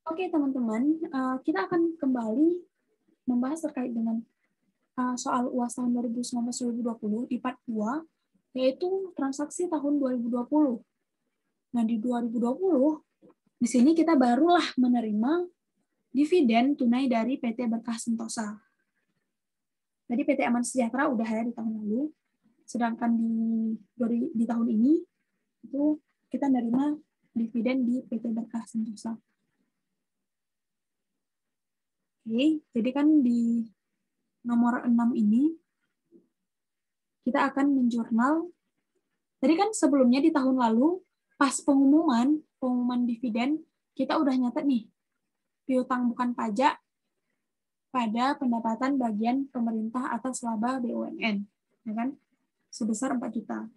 Oke, teman-teman, kita akan kembali membahas terkait dengan soal UAS tahun 2019-2020 di part 2, yaitu transaksi tahun 2020. Nah, di 2020, di sini kita barulah menerima dividen tunai dari PT Berkah Sentosa. Jadi PT Aman Sejahtera udah ya di tahun lalu, sedangkan di tahun ini itu kita menerima dividen di PT Berkah Sentosa. Oke, jadi kan di nomor 6 ini kita akan menjurnal. Tadi kan sebelumnya di tahun lalu pas pengumuman dividen kita udah nyatet nih piutang bukan pajak pada pendapatan bagian pemerintah atas laba BUMN, ya kan? Sebesar 4 juta.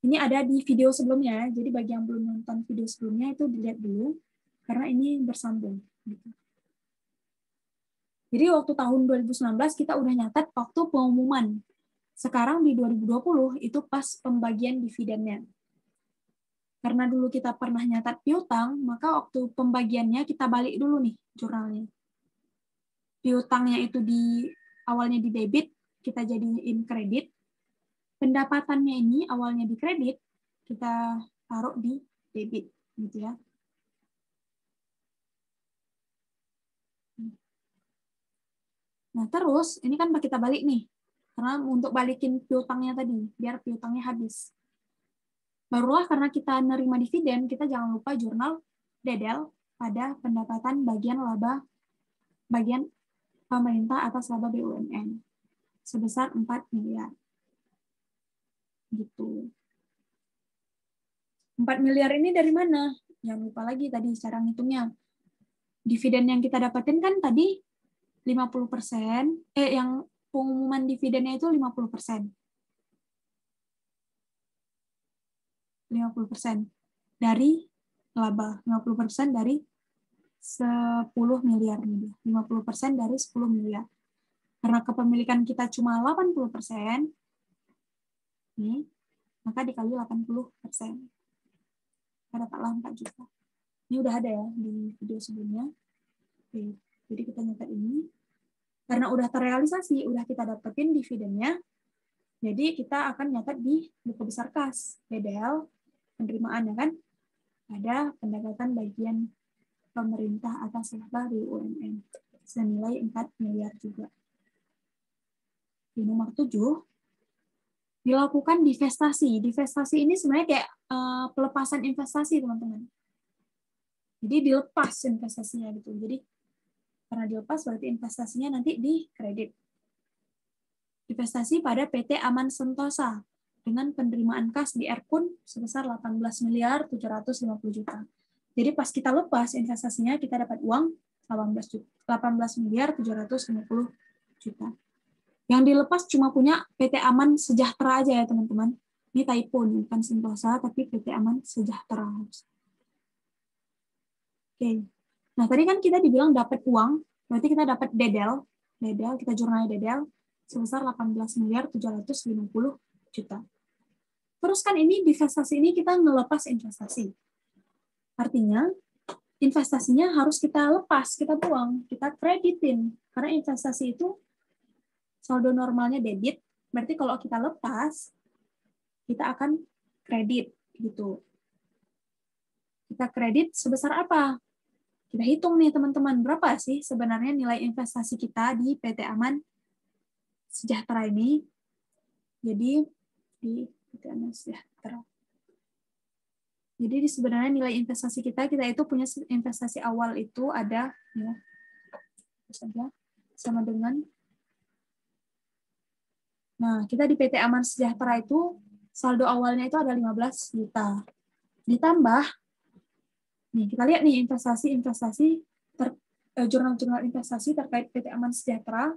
Ini ada di video sebelumnya, jadi bagi yang belum nonton video sebelumnya itu dilihat dulu karena ini bersambung gitu. Jadi waktu tahun 2019 kita udah nyatet waktu pengumuman. Sekarang di 2020 itu pas pembagian dividennya. Karena dulu kita pernah nyatat piutang, maka waktu pembagiannya kita balik dulu nih jurnalnya. Piutangnya itu awalnya di debit, kita jadiin kredit. Pendapatannya ini awalnya di kredit, kita taruh di debit, gitu ya. Nah terus, ini kan kita balik nih, karena untuk balikin piutangnya tadi, biar piutangnya habis. Barulah karena kita nerima dividen, kita jangan lupa jurnal dedel pada pendapatan bagian laba bagian pemerintah atas laba BUMN sebesar 4 miliar. Gitu. 4 miliar ini dari mana? Jangan lupa lagi tadi cara ngitungnya. Dividen yang kita dapatin kan tadi 50%, yang pengumuman dividennya itu 50%. 50% dari laba, 50% dari 10 miliar. 50% dari 10 miliar. Karena kepemilikan kita cuma 80%, nih, maka dikali 80%. Dapatlah 4 juta. Ini udah ada ya di video sebelumnya. Oke, jadi kita nyatet ini. Karena udah terrealisasi, udah kita dapetin dividennya, jadi kita akan nyatet di buku besar kas, BDL, penerimaan ya kan, ada pendapatan bagian pemerintah atas laba BUMN senilai 4 miliar juga. Di nomor 7, dilakukan divestasi. Divestasi ini sebenarnya kayak pelepasan investasi, teman-teman. Jadi dilepas investasinya gitu. Jadi karena dilepas berarti investasinya nanti di kredit. Investasi pada PT Aman Sentosa dengan penerimaan kas di Erkun sebesar 18 miliar 750 juta. Jadi pas kita lepas investasinya kita dapat uang 18 miliar 750 juta. Yang dilepas cuma punya PT Aman Sejahtera aja ya teman-teman. Ini typo nih, bukan Sentosa tapi PT Aman Sejahtera. Oke. Nah, tadi kan kita dibilang dapat uang, berarti kita dapat dedel, kita jurnal dedel sebesar 18 miliar 750 juta. Terus kan ini divestasi ini kita ngelepas investasi. Artinya investasinya harus kita lepas, kita buang, kita kreditin. Karena investasi itu saldo normalnya debit, berarti kalau kita lepas kita akan kredit gitu. Kita kredit sebesar apa? Kita hitung nih teman-teman, berapa sih sebenarnya nilai investasi kita di PT Aman Sejahtera ini. Jadi di PT Aman Sejahtera. Jadi sebenarnya nilai investasi kita itu punya investasi awal itu ada ya, sama dengan, nah kita di PT Aman Sejahtera itu saldo awalnya itu ada 15 juta. Ditambah, nih kita lihat nih investasi jurnal-jurnal investasi terkait PT Aman Sejahtera.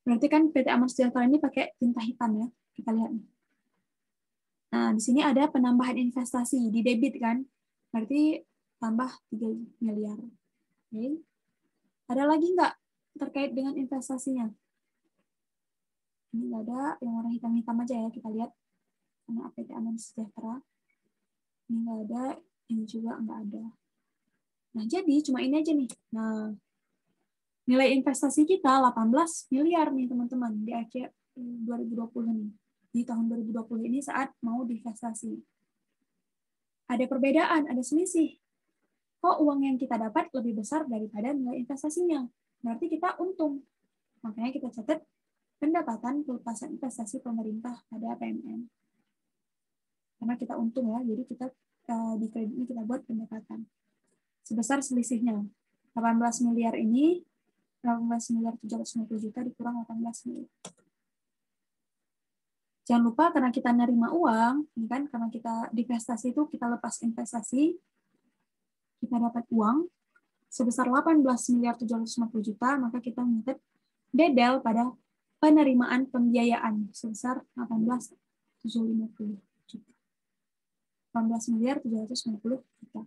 Berarti kan PT Aman Sejahtera ini pakai tinta hitam ya. Kita lihat nih. Nah, di sini ada penambahan investasi di debit kan. Berarti tambah 3 miliar. Oke. Ada lagi nggak terkait dengan investasinya? Ini nggak ada, yang warna hitam-hitam aja ya kita lihat. Karena PT Aman Sejahtera. Ini nggak ada, Ini juga nggak ada. Nah, jadi cuma ini aja nih. Nah, nilai investasi kita 18 miliar nih, teman-teman, di akhir 2020 nih. Di tahun 2020 ini saat mau divestasi. Ada perbedaan, ada selisih. Kok uang yang kita dapat lebih besar daripada nilai investasinya? Berarti kita untung. Makanya kita catat pendapatan pelepasan investasi pemerintah pada PMN. Karena kita untung ya, jadi kita di kredit ini kita buat pendapatan. Sebesar selisihnya. 18 miliar ini, 18 miliar 750 juta dikurang 18 miliar. Jangan lupa karena kita nerima uang, kan, karena kita divestasi itu kita lepas investasi, kita dapat uang sebesar 18 miliar 750 juta, maka kita nyatet dedel pada penerimaan pembiayaan sebesar 18.750 juta. 18 miliar 750 juta.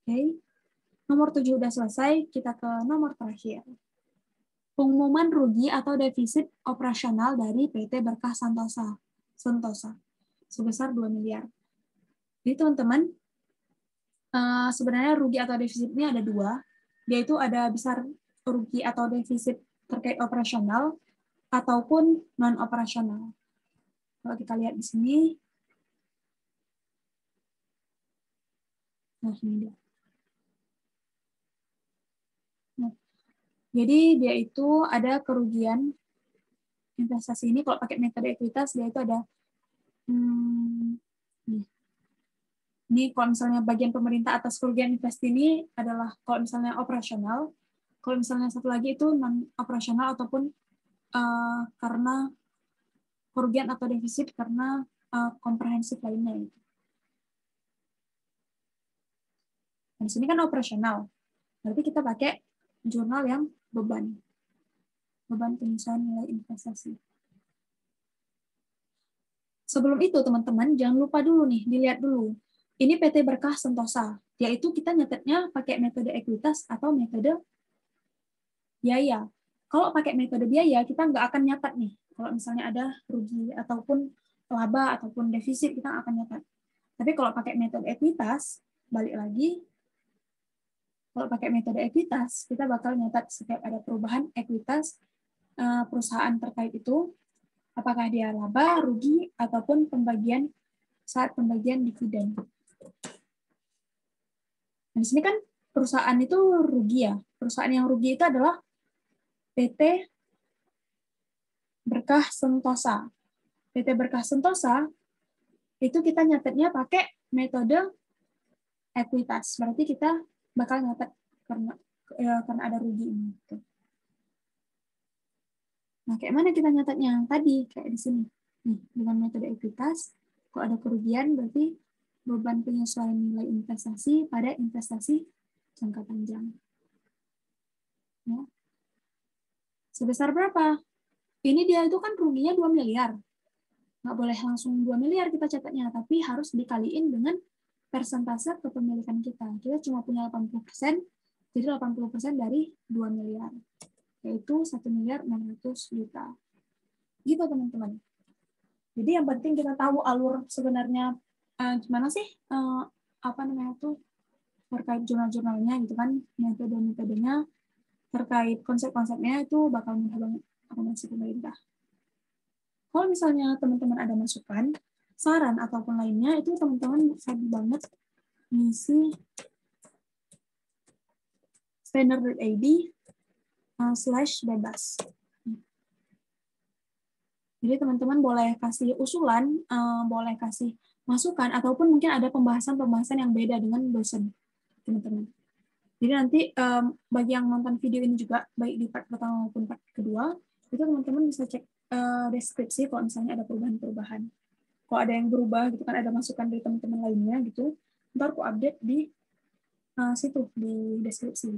Oke. Nomor 7 udah selesai, kita ke nomor terakhir. Pengumuman rugi atau defisit operasional dari PT Berkah Sentosa sebesar 2 miliar. Jadi teman-teman, sebenarnya rugi atau defisit ini ada dua, yaitu ada besar rugi atau defisit terkait operasional ataupun non-operasional. Kalau kita lihat di sini, nah ini dia. Nah, jadi dia itu ada kerugian investasi ini, kalau pakai metode ekuitas, dia itu ada ini kalau misalnya bagian pemerintah atas kerugian investasi ini adalah kalau misalnya operasional, kalau misalnya satu lagi itu non-operasional ataupun karena kerugian atau defisit karena komprehensif lainnya. Nah, di sini kan operasional, berarti kita pakai jurnal yang beban penyusuan nilai investasi. Sebelum itu teman-teman jangan lupa dulu nih, dilihat dulu. Ini PT Berkah Sentosa, yaitu kita nyatetnya pakai metode ekuitas atau metode biaya. Kalau pakai metode biaya, kita nggak akan nyatat nih. Kalau misalnya ada rugi ataupun laba ataupun defisit, kita nggak akan nyatat. Tapi kalau pakai metode ekuitas, balik lagi, kalau pakai metode ekuitas, kita bakal nyatat setiap ada perubahan ekuitas perusahaan terkait itu, apakah dia laba, rugi, ataupun pembagian saat pembagian dividen. Nah, di sini kan perusahaan itu rugi ya. Perusahaan yang rugi itu adalah PT Berkah Sentosa. PT Berkah Sentosa itu kita nyatetnya pakai metode ekuitas. Berarti kita bakal nyatet karena ada rugi ini. Nah, kayak mana kita nyatetnya? Tadi kayak di sini. Nih, dengan metode ekuitas, kalau ada kerugian berarti beban penyesuaian nilai investasi pada investasi jangka panjang. Ya. Sebesar berapa? Ini dia itu kan ruginya 2 miliar. Nggak boleh langsung 2 miliar kita catatnya, tapi harus dikaliin dengan persentase kepemilikan kita. Kita cuma punya 80%, jadi 80% dari 2 miliar. Yaitu 1 miliar 600 juta. Gitu teman-teman. Jadi yang penting kita tahu alur sebenarnya gimana sih apa namanya tuh terkait jurnal-jurnalnya gitu kan, metode-metodenya, terkait konsep-konsepnya itu bakal mudah banget akomodasi pemerintah. Kalau misalnya teman-teman ada masukan, saran ataupun lainnya, itu teman-teman bisa banget ngisi standard.id/bebas. Jadi teman-teman boleh kasih usulan, boleh kasih masukan, ataupun mungkin ada pembahasan-pembahasan yang beda dengan dosen teman-teman. Jadi nanti bagi yang nonton video ini juga, baik di part pertama maupun part kedua, itu teman-teman bisa cek deskripsi kalau misalnya ada perubahan-perubahan. Kalau ada yang berubah gitu kan, ada masukan dari teman-teman lainnya gitu, ntar aku update di situ di deskripsi.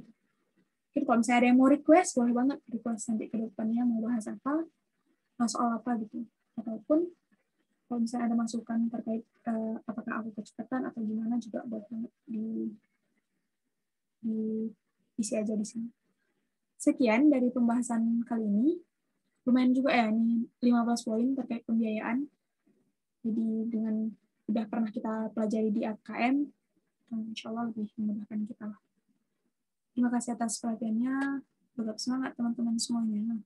Jadi kalau misalnya ada yang mau request, boleh banget request nanti ke depannya mau bahas apa, soal apa gitu. Ataupun kalau misalnya ada masukan terkait apakah aku kecepatan atau gimana juga boleh banget diisi aja di sini. Sekian dari pembahasan kali ini. Lumayan juga ya, ini 15 poin terkait pembiayaan. Jadi dengan udah pernah kita pelajari di AKM, insya Allah lebih memudahkan kita lah. Terima kasih atas perhatiannya. Tetap semangat teman-teman semuanya.